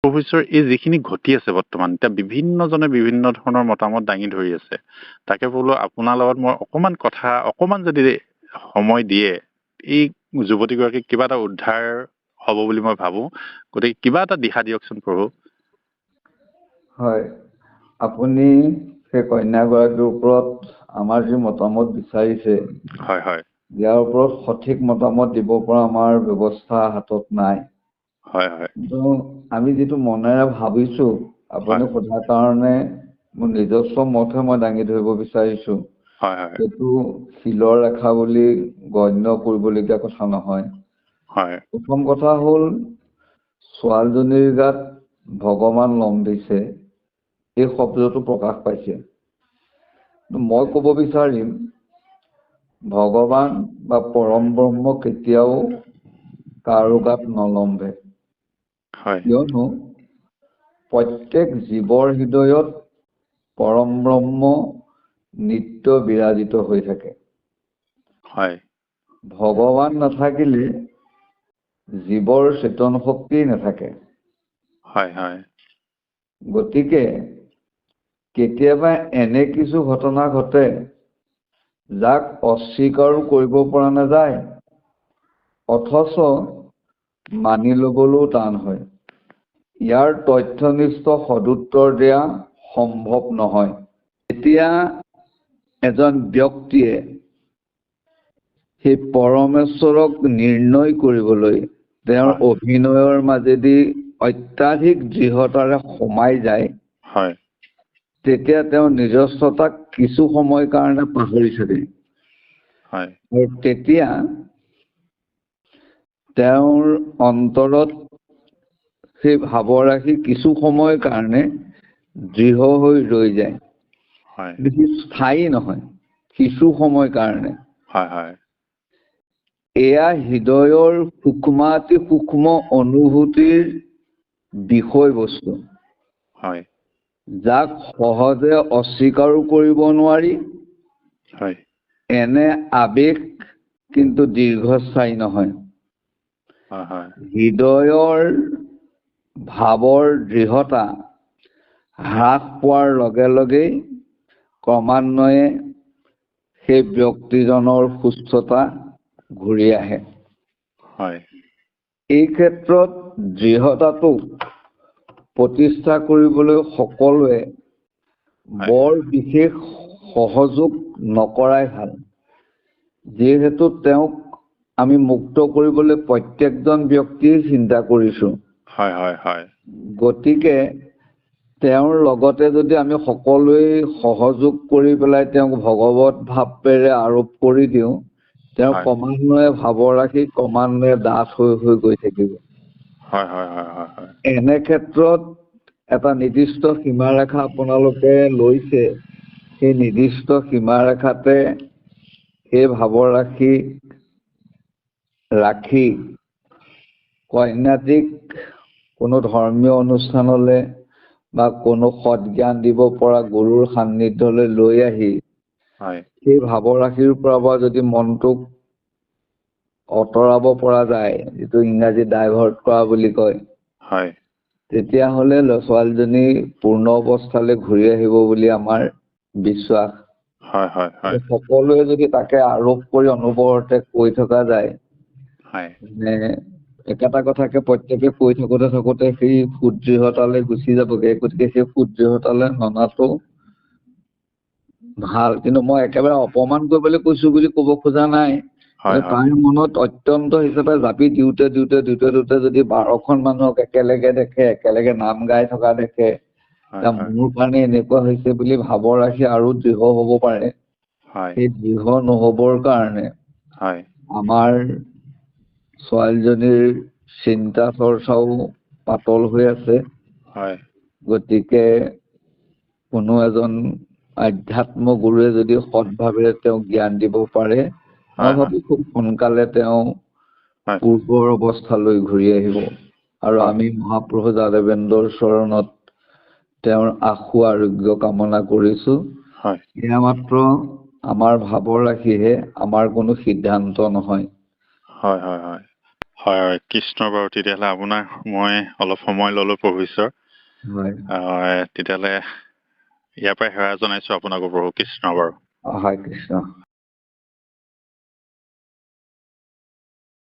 Professor এই যিখিনি ঘটি আছে বৰ্তমান এতিয়া বিভিন্নজনে বিভিন্ন ধৰণৰ মতামত দাঙি ধৰি আছে তাকে বোলো আপোনাৰ লগত মই অকমান যদি সময় দিয়ে এই যুৱতীগৰাকীক কিবা এটা উদ্ধাৰ হ'ব বুলি মই ভাবো গতিকে কিবা এটা দিশা দিয়কচোন প্ৰভু হয় আপুনি সেই কন্যাগৰাকীৰ ওপৰত আমাৰ যি মতামত বিচাৰিছে হয় হয় ইয়াৰ ওপৰত সঠিক মতামত দিব পৰা আমাৰ ব্যৱস্থা হাতত নাই হয় হয় কিন্তু আমি যিটো মনেৰে ভাবিছো আপুনি সোধাৰ কাৰণে মোৰ নিজস্ব মতহে মই দাঙি ধৰিব বিচাৰিছো হয় হয় সেইটো শিলৰ ৰেখা বুলি গণ্য কৰিবলগীয়া কথা নহয় হয় প্ৰথম কথা হ'ল ছোৱালীজনীৰ গাত ভগৱান লম্ভিছে এই শব্দটো প্ৰকাশ পাইছে মই ক'ব বিচাৰিম ভগৱান বা পৰম ব্ৰহ্ম কেতিয়াও কাৰো গাত নলম্ভে হয় কিয়নো প্ৰত্যেক জীৱৰ হৃদয়ত পৰম ব্ৰহ্ম নিত্য বিৰাজিত হৈ থাকে হয় ভগৱান নাথাকিলে জীৱৰ চেতন শক্তি নাথাকে হয় হয় গতিকে কেতিয়াবা এনে কিছু ঘটনা ঘটে যাক অস্বীকাৰো কৰিব পৰা নাযায় অথচ মানি ল'বলৈও টান হয় ইয়াৰ তথ্যনিষ্ঠ সদুত্তৰ দিয়া সম্ভৱ নহয় এতিয়া এজন ব্যক্তিয়ে সেই পৰমেশ্বৰক নিৰ্ণয় কৰিবলৈ তেওঁৰ অভিনয়ৰ মাজেদি অত্যাধিক দৃঢ়তাৰে সোমাই যায় হয় তেতিয়া তেওঁ নিজস্বতাক কিছু সময় কাৰণে পাহৰি থাকে হয় আৰু তেতিয়া তেওঁৰ অন্তৰত সেই ভাৱৰাশি কিছু সময়ৰ কাৰণে দৃঢ় হৈ ৰৈ যায় হয় বেছি স্থায়ী নহয় কিছু সময় কাৰণে হয় হয় এয়া হৃদয়ৰ সূক্ষ্মাতি সূক্ষ্ম অনুভূতিৰ বিষয়বস্তু হয় যাক সহজে অস্বীকাৰো কৰিব নোৱাৰি হয় এনে আবেগ কিন্তু দীৰ্ঘস্থায়ী নহয় হয় হয় হৃদয়ৰ ভাৱৰ দৃঢ়তা হ্ৰাস পোৱাৰ লগে লগেই ক্ৰমান্বয়ে সেই ব্যক্তিজনৰ সুস্থতা ঘূৰি আহে হয় এই ক্ষেত্ৰত দৃঢ়তাটো প্ৰতিষ্ঠা কৰিবলৈ সকলোৱে বৰ বিশেষ সহযোগ নকৰাই ভাল যিহেতু তেওঁক আমি মুক্ত কৰিবলৈ প্ৰত্যেকজন ব্যক্তিয়ে চিন্তা কৰিছো হয় হয় হয় গতিকে তেওঁৰ লগতে যদি আমি সকলোৱে সহযোগ কৰি পেলাই তেওঁক ভগৱত ভাৱেৰে আৰোপ কৰি দিওঁ তেওঁ ক্ৰমান্বয়ে ভাৱৰাশি ক্ৰমান্বয়ে ডাঠ হৈ গৈ থাকিব হয় হয় হয় হয় হয় এনে ক্ষেত্ৰত এটা নিৰ্দিষ্ট সীমাৰেখা আপোনালোকে লৈছে সেই নিৰ্দিষ্ট সীমাৰেখাতে সেই ভাৱৰাশি ৰাখি কন্যাটিক কোনো ধৰ্মীয় অনুষ্ঠানলৈ বা কোনো সৎজ্ঞান দিব পৰা গুৰুৰ সান্নিধ্যলৈ লৈ আহি সেই ভাৱৰাশিৰ পৰা যদি মনটোক আঁতৰাব পৰা যায় যিটো ইংৰাজী ডাইভাৰ্ট কৰা বুলি কয় হয় তেতিয়াহ'লে ছোৱালীজনী পূৰ্ণ অৱস্থালৈ ঘূৰি আহিব বুলি আমাৰ বিশ্বাস হয় হয় হয় সকলোৱে যদি তাকে আৰোপ কৰি অনবৰতে কৈ থকা যায় হয় মানে একেটা কথাকে প্ৰত্যেকে কৈ থাকোতে সেই সুদৃঢ়তালৈ গুচি যাবগে গতিকে সেই সুদৃঢ়তালৈ ননাটো ভাল কিন্তু মই একেবাৰে অপমান কৰিবলৈ কৈছো বুলি ক'ব খোজা নাই তাৰ মনত অত্যন্ত হিচাপে জাপি দিওঁতে যদি 12খন মানুহক একেলগে দেখে একেলগে নাম গাই থকা দেখে মোৰ কাৰণে এনেকুৱা হৈছে বুলি ভাৱৰাশি আৰু দৃঢ় হ'ব পাৰে সেই দৃঢ় নহ'বৰ কাৰণে আমাৰ ছোৱালীজনীৰ চিন্তা চৰ্চাও পাতল হৈ আছে গতিকে কোনো এজন আধ্যাত্ম গুৰুৱে যদি সৎভাৱেৰে তেওঁক জ্ঞান দিব পাৰে মই ভাবো খুব সোনকালে তেওঁ পূৰ্বৰ অৱস্থালৈ ঘূৰি আহিব আৰু আমি মহাপ্ৰভু যাদৱেন্দ্ৰৰ চৰণত তেওঁৰ আশু আৰোগ্য কামনা কৰিছো এয়া মাত্ৰ আমাৰ ভাৱৰাশিহে আমাৰ কোনো সিদ্ধান্ত নহয় হয় হয় হয় হয় হয়, কৃষ্ণ বাৰু। তেতিয়াহ'লে আপোনাৰ মই অলপ সময় ল'লো প্ৰভু ঈশ্বৰ। হয় তেতিয়াহ'লে ইয়াৰ পৰাই সেৱা জনাইছো আপোনাকো প্ৰভু কৃষ্ণ বাৰু। হয় কৃষ্ণ।